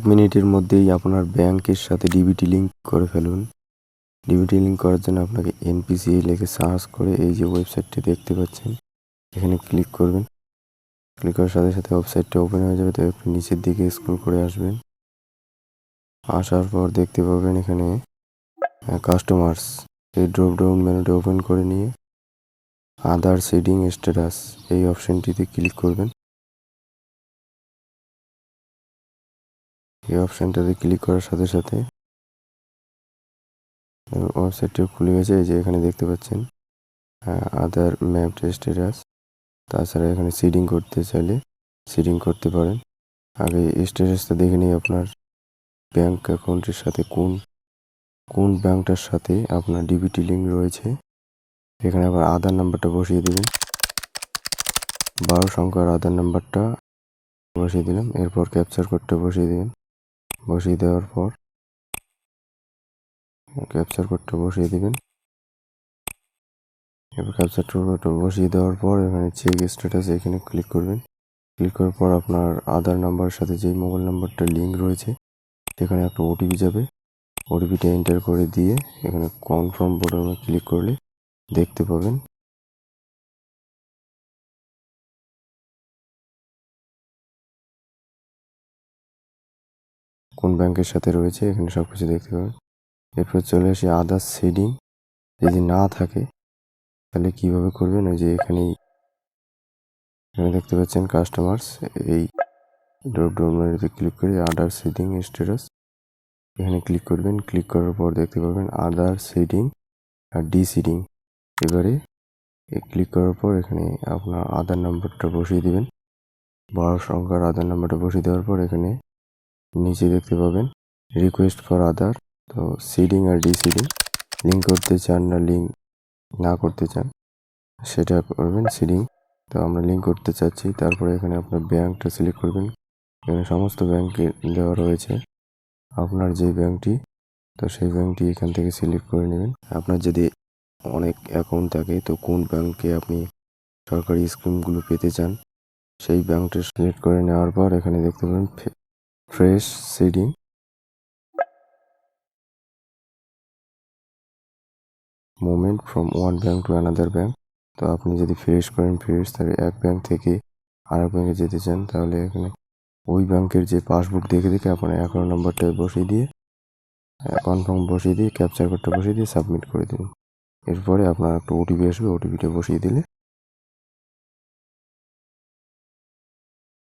মিনিটের মধ্যেই আপনার ব্যাংকের সাথে ডিবিটি লিঙ্ক করে ফেলুন। ডিবিটি লিঙ্ক করার জন্য আপনাকে এনপিসিআই লিখে সার্চ করে এই যে ওয়েবসাইটটি দেখতে পাচ্ছেন এখানে ক্লিক করবেন। ক্লিক করার সাথে সাথে ওয়েবসাইটটা ওপেন হয়ে যাবে। তো একটু নিচের দিকে স্ক্রল করে আসবেন। আসার পর দেখতে পাবেন এখানে কাস্টমার্স এই ড্রপ ডাউন মেনুটা ওপেন করে নিয়ে আদার সিডিং স্ট্যাটাস এই অপশনটিতে ক্লিক করবেন। এই অপশনটাতে ক্লিক করার সাথে সাথে ওয়েবসাইটটিও খুলে গেছে। এই যে এখানে দেখতে পাচ্ছেন আদার ম্যাপ স্ট্যাটাস। তাছাড়া এখানে সিডিং করতে চাইলে সিডিং করতে পারেন। আগে স্ট্যাটাসটা দেখে নিই আপনার ব্যাংক অ্যাকাউন্টের সাথে কোন ব্যাংকটার সাথে আপনার ডিবিটি লিঙ্ক রয়েছে। এখানে আবার আধার নাম্বারটা বসিয়ে দিবেন। 12 সংখ্যার আধার নাম্বারটা বসিয়ে দিলাম। এরপর ক্যাপচার কোডটা বসিয়ে দিবেন। বসিয়ে দেওয়ার পর ক্যাপচার কোডটা বসিয়ে দিবেন। এবার ক্যাপচার কোডটা বসিয়ে দেওয়ার পর এখানে চেক স্ট্যাটাস এখানে ক্লিক করবেন। ক্লিক করার পর আপনার আধার নাম্বারের সাথে যেই মোবাইল নাম্বারটা লিঙ্ক রয়েছে সেখানে একটা ওটিপি যাবে। ওটিপিটা এন্টার করে দিয়ে এখানে কনফার্ম বোতামে ক্লিক করলে দেখতে পাবেন কোন ব্যাংকের সাথে রয়েছে। এখানে সব কিছু দেখতে পাবেন। এরপর চলে আসি আদার্স সিডিং। যদি না থাকে তাহলে কিভাবে করবেন, ওই যে এখানে দেখতে পাচ্ছেন কাস্টমার্স এই ড্রপ ডাউন মেনুতে ক্লিক করে আদার সিডিং স্ট্যাটাস এখানে ক্লিক করবেন। ক্লিক করার পর দেখতে পাবেন আদার সিডিং আর ডি সিডিং। এবারে ক্লিক করার পর এখানে আপনার আধার নাম্বারটা বসিয়ে দিবেন। 12 সংখ্যার আধার নাম্বারটা বসিয়ে দেওয়ার পর এখানে নিচে দেখতে পাবেন রিকোয়েস্ট ফর আধার। তো সিডিং আর ডি সিডিং লিঙ্ক করতে চান না লিঙ্ক না করতে চান সেটা করবেন সিডিং। তো আমরা লিঙ্ক করতে চাচ্ছি। তারপরে এখানে আপনার ব্যাংকটা সিলেক্ট করবেন। এখানে সমস্ত ব্যাংকে দেওয়া রয়েছে, আপনার যে ব্যাংকটি তো সেই ব্যাংকটি এখান থেকে সিলেক্ট করে নেবেন। আপনার যদি অনেক অ্যাকাউন্ট থাকে তো কোন ব্যাংকে আপনি সরকারি স্কিমগুলো পেতে চান সেই ব্যাংকটা সিলেক্ট করে নেওয়ার পর এখানে দেখতে পাবেন fresh seeding. Movement from one bank to another bank. তো আপনি যদি ফ্রেশ করেন তাহলে এক ব্যাংক থেকে আরেক ব্যাংকে যেতে চান তাহলে এখানে ওই ব্যাংকের যে পাসবুক দেখে আপনার অ্যাকাউন্ট নাম্বারটা বসিয়ে দিয়ে কনফার্ম বসিয়ে দিয়ে ক্যাপচার কোডটা বসিয়ে দিয়ে সাবমিট করে দিন। এরপরে আপনার একটা ওটিপি আসবে, ওটিপিটা বসিয়ে দিলে